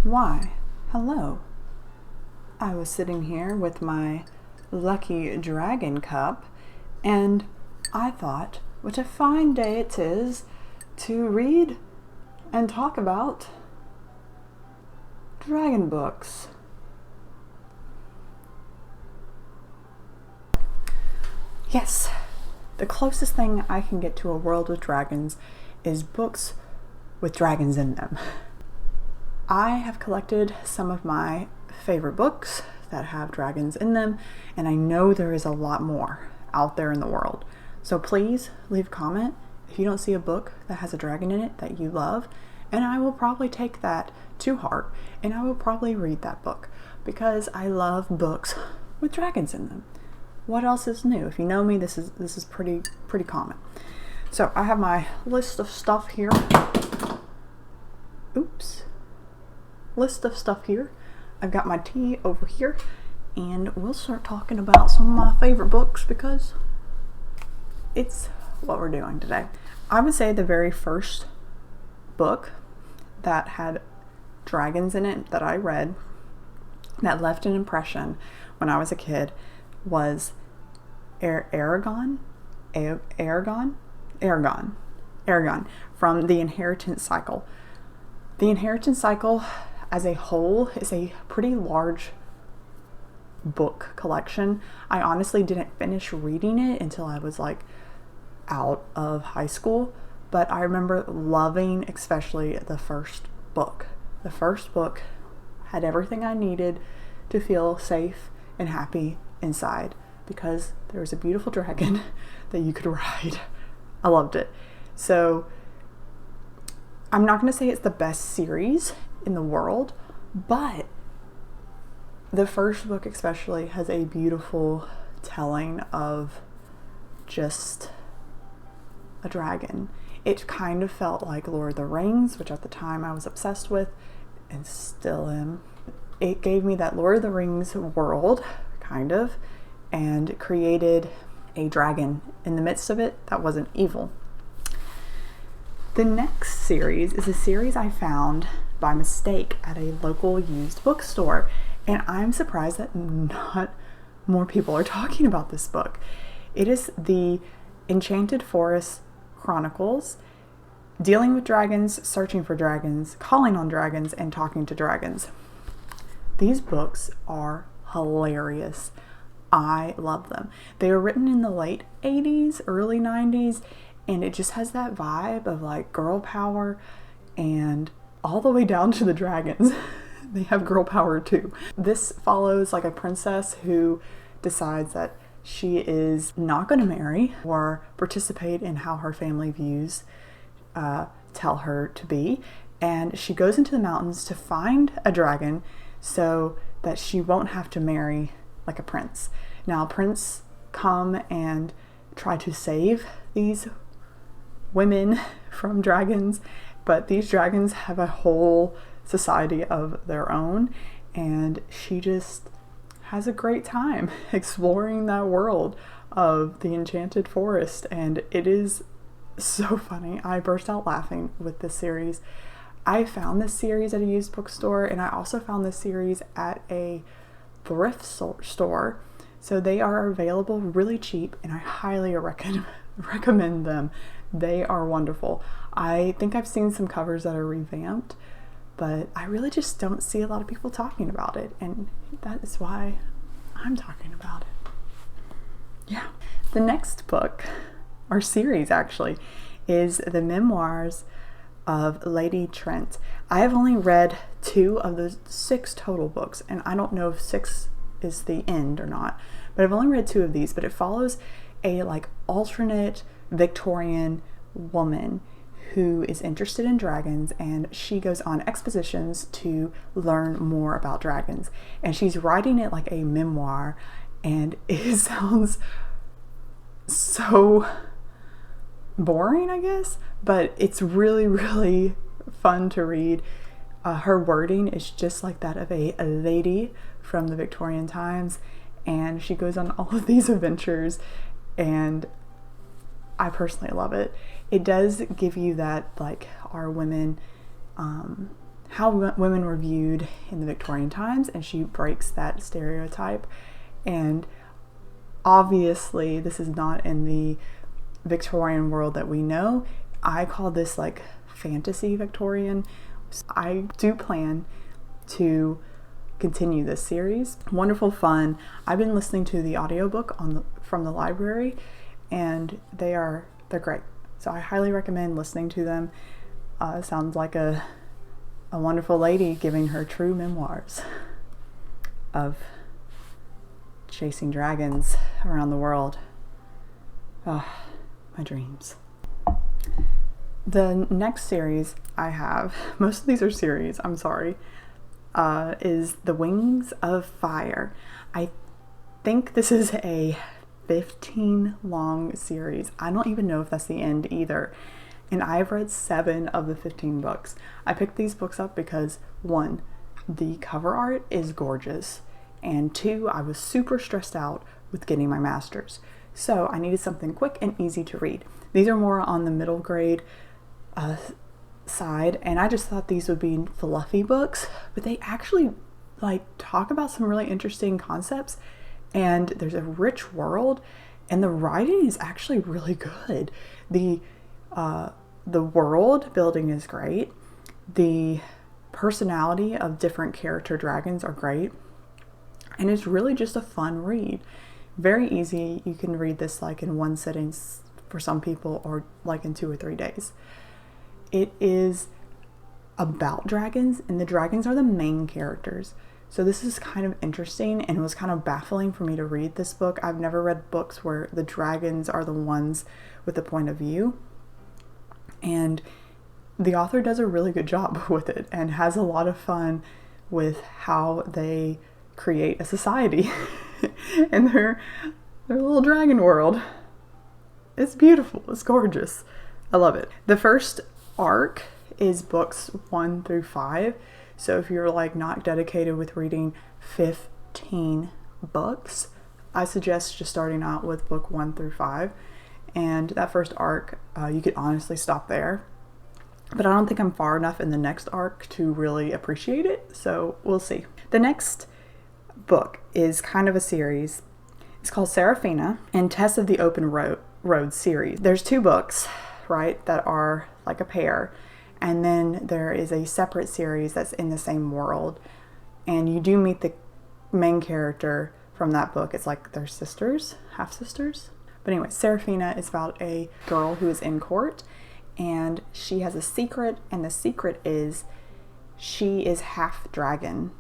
Why, hello. I was sitting here with my lucky dragon cup, and I thought what a fine day it is to read and talk about dragon books. Yes, the closest thing I can get to a world with dragons is books with dragons in them. I have collected some of my favorite books that have dragons in them, and I know there is a lot more out there in the world. So please leave a comment if you don't see a book that has a dragon in it that you love, and I will probably take that to heart and I will probably read that book because I love books with dragons in them. What else is new? If you know me, this is pretty common. So I have my list of stuff here. List of stuff here. I've got my tea over here, and we'll start talking about some of my favorite books because it's what we're doing today. I would say the very first book that had dragons in it that I read that left an impression when I was a kid was Eragon from The Inheritance Cycle. The Inheritance Cycle as a whole is a pretty large book collection. I honestly didn't finish reading it until I was like out of high school, but I remember loving especially the first book. The first book had everything I needed to feel safe and happy inside because there was a beautiful dragon that you could ride. I loved it. So I'm not going to say it's the best series in the world, but the first book especially has a beautiful telling of just a dragon. It kind of felt like Lord of the Rings, which at the time I was obsessed with and still am. It gave me that Lord of the Rings world, kind of, and created a dragon in the midst of it that wasn't evil. The next series is a series I found by mistake at a local used bookstore, and I'm surprised that not more people are talking about this book. It is the Enchanted Forest Chronicles, dealing with dragons, searching for dragons, calling on dragons, and talking to dragons. These books are hilarious. I love them. They were written in the late 80s, early 90s, and it just has that vibe of like girl power, and all the way down to the dragons. They have girl power too. This follows like a princess who decides that she is not going to marry or participate in how her family views tell her to be, and she goes into the mountains to find a dragon so that she won't have to marry like a prince. Now, prince come and try to save these women from dragons, but these dragons have a whole society of their own, and she just has a great time exploring that world of the Enchanted Forest, and it is so funny. I burst out laughing with this series. I found this series at a used bookstore, and I also found this series at a thrift store, so they are available really cheap, and I highly recommend them. They are wonderful. I think I've seen some covers that are revamped, but I really just don't see a lot of people talking about it, and that is why I'm talking about it. Yeah. The next book, or series actually, is the Memoirs of Lady Trent. I have only read 2 of the 6 total books, and I don't know if 6 is the end or not, but I've only read 2 of these, but it follows a like alternate Victorian woman who is interested in dragons, and she goes on expeditions to learn more about dragons, and she's writing it like a memoir, and it sounds so boring, I guess, but it's really fun to read. Her wording is just like that of a lady from the Victorian times, and she goes on all of these adventures, and I personally love it. It does give you that, like, are women how women were viewed in the Victorian times, and she breaks that stereotype. And obviously this is not in the Victorian world that we know. I call this like fantasy Victorian. I do plan to continue this series. Wonderful fun. I've been listening to the audiobook from the library, and they're great. So I highly recommend listening to them. Sounds like a wonderful lady giving her true memoirs of chasing dragons around the world. Oh, my dreams. The next series I have, most of these are series, I'm sorry, is The Wings of Fire. I think this is a 15 long series. I don't even know if that's the end either. And I've read 7 of the 15 books. I picked these books up because 1, the cover art is gorgeous, and 2, I was super stressed out with getting my master's. So I needed something quick and easy to read. These are more on the middle grade side, and I just thought these would be fluffy books, but they actually like talk about some really interesting concepts, and there's a rich world, and the writing is actually really good. The world building is great. The personality of different character dragons are great. And it's really just a fun read. Very easy. You can read this like in one sitting for some people, or like in 2 or 3 days. It is about dragons, and the dragons are the main characters. So this is kind of interesting, and it was kind of baffling for me to read this book. I've never read books where the dragons are the ones with the point of view. And the author does a really good job with it, and has a lot of fun with how they create a society in their little dragon world. It's beautiful. It's gorgeous. I love it. The first arc is books 1 through 5. So if you're like not dedicated with reading 15 books, I suggest just starting out with book 1 through 5. And that first arc, you could honestly stop there. But I don't think I'm far enough in the next arc to really appreciate it. So we'll see. The next book is kind of a series. It's called Seraphina and Tess of the Open Road series. There's 2 books, right, that are like a pair. And then there is a separate series that's in the same world. And you do meet the main character from that book. It's like they're sisters, half-sisters. But anyway, Seraphina is about a girl who is in court, and she has a secret, and the secret is she is half dragon.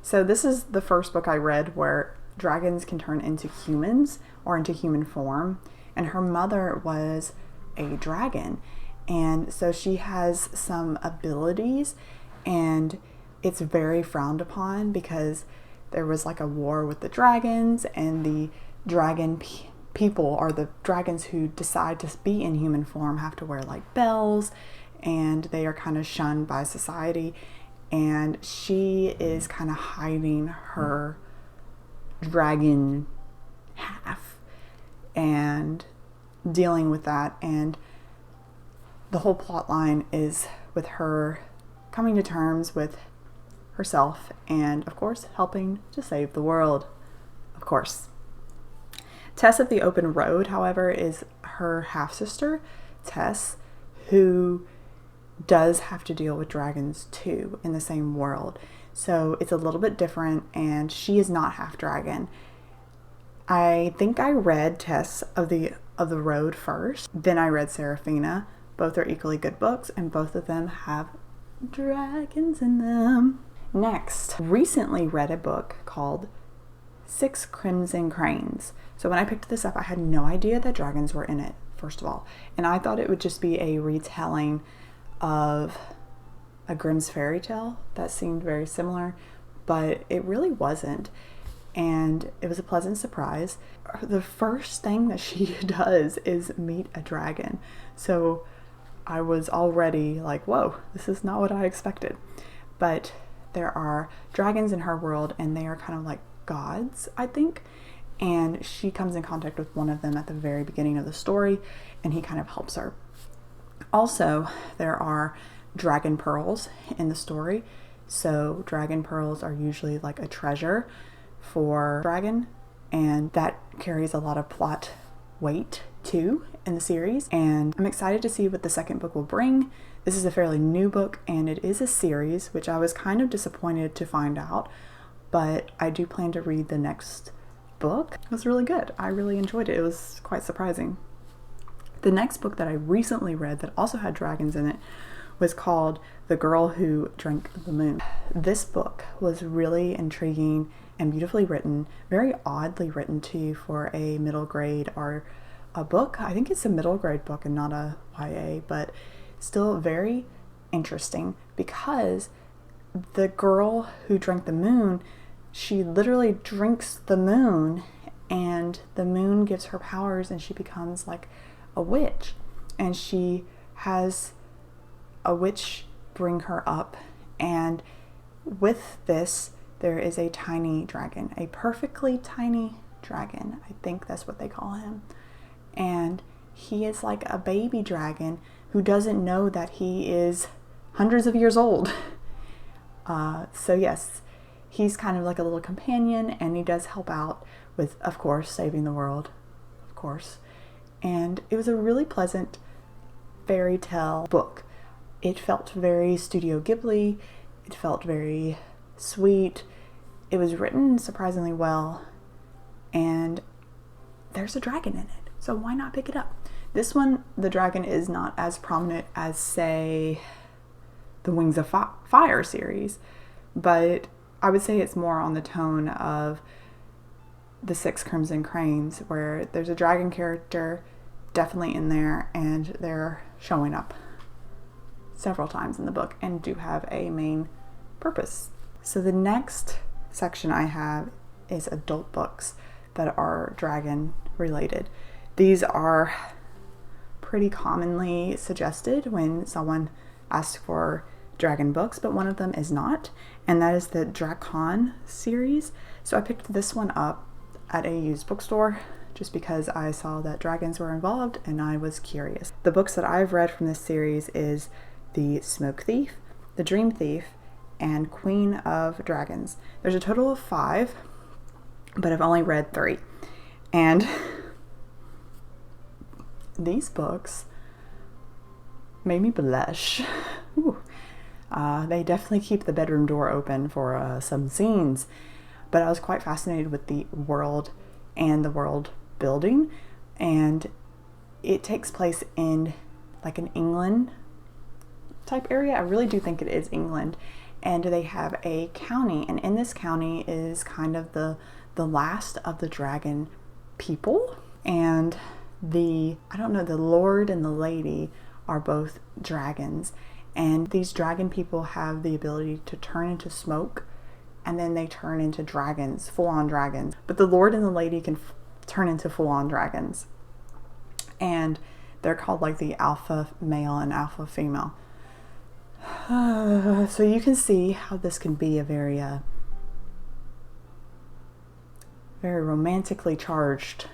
So this is the first book I read where dragons can turn into humans or into human form, and her mother was a dragon. And so she has some abilities, and it's very frowned upon because there was like a war with the dragons, and the dragon people, or the dragons who decide to be in human form, have to wear like bells, and they are kind of shunned by society. And she is kind of hiding her dragon half and dealing with that. And the whole plot line is with her coming to terms with herself and, of course, helping to save the world. Of course. Tess of the Open Road, however, is her half-sister, Tess, who does have to deal with dragons too in the same world. So it's a little bit different, and she is not half dragon. I think I read Tess of the Road first, then I read Seraphina. Both are equally good books, and both of them have dragons in them. Next, recently read a book called 6 Crimson Crânes. So when I picked this up, I had no idea that dragons were in it, first of all. And I thought it would just be a retelling of a Grimm's fairy tale that seemed very similar, but it really wasn't. And it was a pleasant surprise. The first thing that she does is meet a dragon. So I was already like, whoa, this is not what I expected. But there are dragons in her world, and they are kind of like gods, I think. And she comes in contact with one of them at the very beginning of the story, and he kind of helps her. Also, there are dragon pearls in the story. So dragon pearls are usually like a treasure for dragon, and that carries a lot of plot weight too in the series. And I'm excited to see what the second book will bring. This is a fairly new book, and it is a series, which I was kind of disappointed to find out, but I do plan to read the next book. It was really good. I really enjoyed it. It was quite surprising. The next book that I recently read that also had dragons in it was called The Girl Who Drank the Moon. This book was really intriguing and beautifully written, very oddly written too for a middle grade or a book. I think it's a middle grade book and not a YA, but still very interesting because the girl who drank the moon, she literally drinks the moon, and the moon gives her powers and she becomes like a witch, and she has a witch bring her up, and with this there is a tiny dragon, a perfectly tiny dragon. I think that's what they call him. And he is like a baby dragon who doesn't know that he is hundreds of years old. So yes, he's kind of like a little companion, and he does help out with, of course, saving the world, of course. And it was a really pleasant fairy tale book. It felt very Studio Ghibli. It felt very sweet. It was written surprisingly well, and there's a dragon in it, so why not pick it up? This one, the dragon is not as prominent as, say, the Wings of Fire series, but I would say it's more on the tone of the Six Crimson Crânes, where there's a dragon character definitely in there, and they're showing up several times in the book and do have a main purpose. So the next section I have is adult books that are dragon related. These are pretty commonly suggested when someone asks for dragon books, but one of them is not, and that is the Dracon series. So I picked this one up at a used bookstore just because I saw that dragons were involved and I was curious. The books that I've read from this series is The Smoke Thief, The Dream Thief, and Queen of Dragons. There's a total of 5, but I've only read 3. And these books made me blush. They definitely keep the bedroom door open for some scenes, but I was quite fascinated with the world and the world building, and it takes place in like an England type area. I really do think it is England, and they have a county, and in this county is kind of the last of the dragon people, and the lord and the lady are both dragons, and these dragon people have the ability to turn into smoke, and then they turn into dragons, full-on dragons. But the lord and the lady can turn into full-on dragons, and they're called like the alpha male and alpha female. So you can see how this can be a very very romantically charged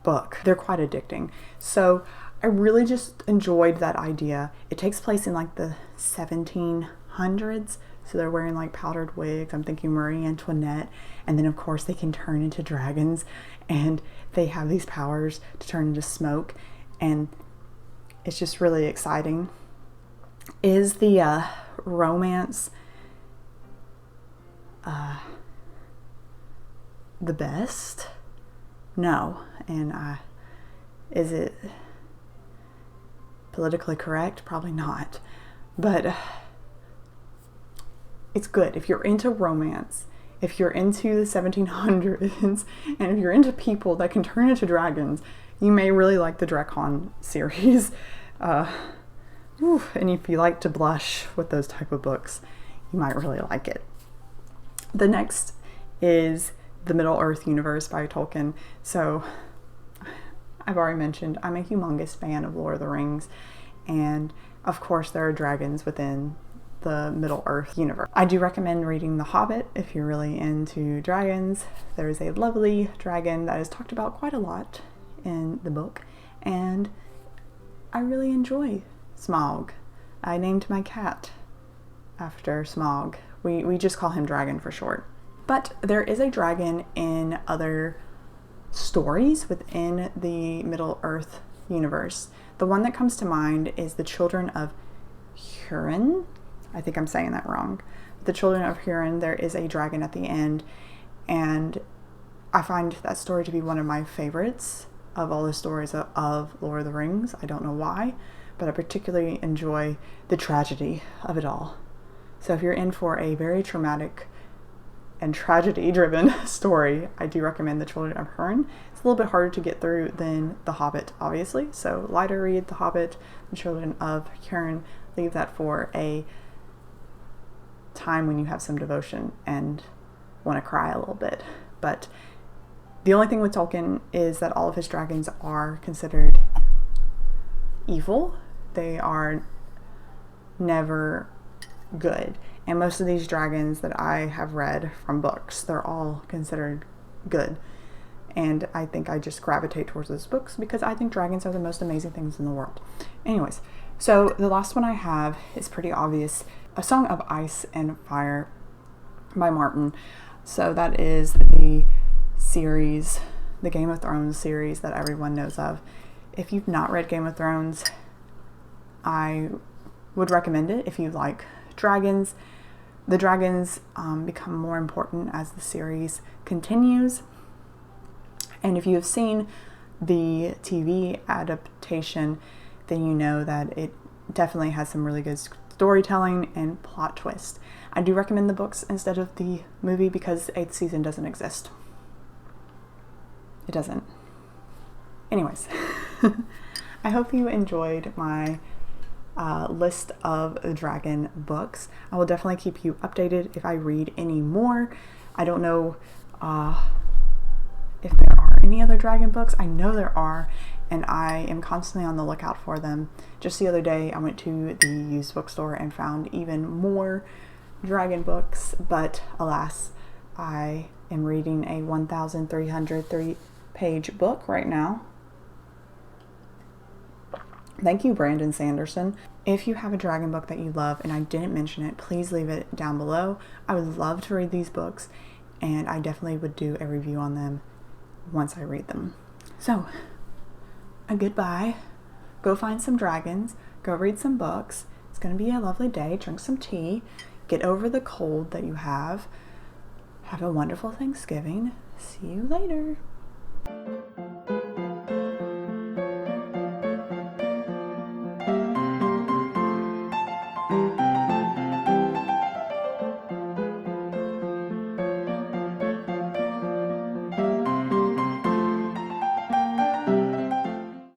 book. They're quite addicting. So I really just enjoyed that idea. It takes place in like the 1700s. So they're wearing like powdered wigs. I'm thinking Marie Antoinette. And then of course they can turn into dragons, and they have these powers to turn into smoke. And it's just really exciting. Is the romance the best? No. And is it politically correct? Probably not. But it's good. If you're into romance, if you're into the 1700s, and if you're into people that can turn into dragons, you may really like the Drakon series. And if you like to blush with those type of books, you might really like it. The next is The Middle-earth Universe by Tolkien. So I've already mentioned I'm a humongous fan of Lord of the Rings, and of course there are dragons within the Middle-earth universe. I do recommend reading The Hobbit if you're really into dragons. There is a lovely dragon that is talked about quite a lot in the book, and I really enjoy Smaug I named my cat after Smog. We just call him Dragon for short. But there is a dragon in other stories within the Middle-earth universe. The one that comes to mind is the Children of Hurin. I think I'm saying that wrong. The Children of Hurin, there is a dragon at the end, and I find that story to be one of my favorites of all the stories of Lord of the Rings. I don't know why, but I particularly enjoy the tragedy of it all. So if you're in for a very traumatic and tragedy-driven story, I do recommend the Children of Hurin. It's a little bit harder to get through than The Hobbit, obviously. So lighter read, The Hobbit, the Children of Hurin. Leave that for a time when you have some devotion and want to cry a little bit. But the only thing with Tolkien is that all of his dragons are considered evil. They are never good. And most of these dragons that I have read from books, they're all considered good. And I think I just gravitate towards those books because I think dragons are the most amazing things in the world. Anyways, so the last one I have is pretty obvious. A Song of Ice and Fire by Martin. So that is the series, the Game of Thrones series that everyone knows of. If you've not read Game of Thrones, I would recommend it if you like dragons. The dragons become more important as the series continues. And if you have seen the TV adaptation, then you know that it definitely has some really good storytelling and plot twist. I do recommend the books instead of the movie because the 8th season doesn't exist. It doesn't. Anyways, I hope you enjoyed my list of dragon books. I will definitely keep you updated if I read any more. I don't know if there are any other dragon books. I know there are, and I am constantly on the lookout for them. Just the other day, I went to the used bookstore and found even more dragon books, but alas, I am reading a 1,303-page book right now. Thank you, Brandon Sanderson. If you have a dragon book that you love and I didn't mention it, please leave it down below. I would love to read these books, and I definitely would do a review on them once I read them. So, a goodbye. Go find some dragons. Go read some books. It's going to be a lovely day. Drink some tea. Get over the cold that you have. Have a wonderful Thanksgiving. See you later.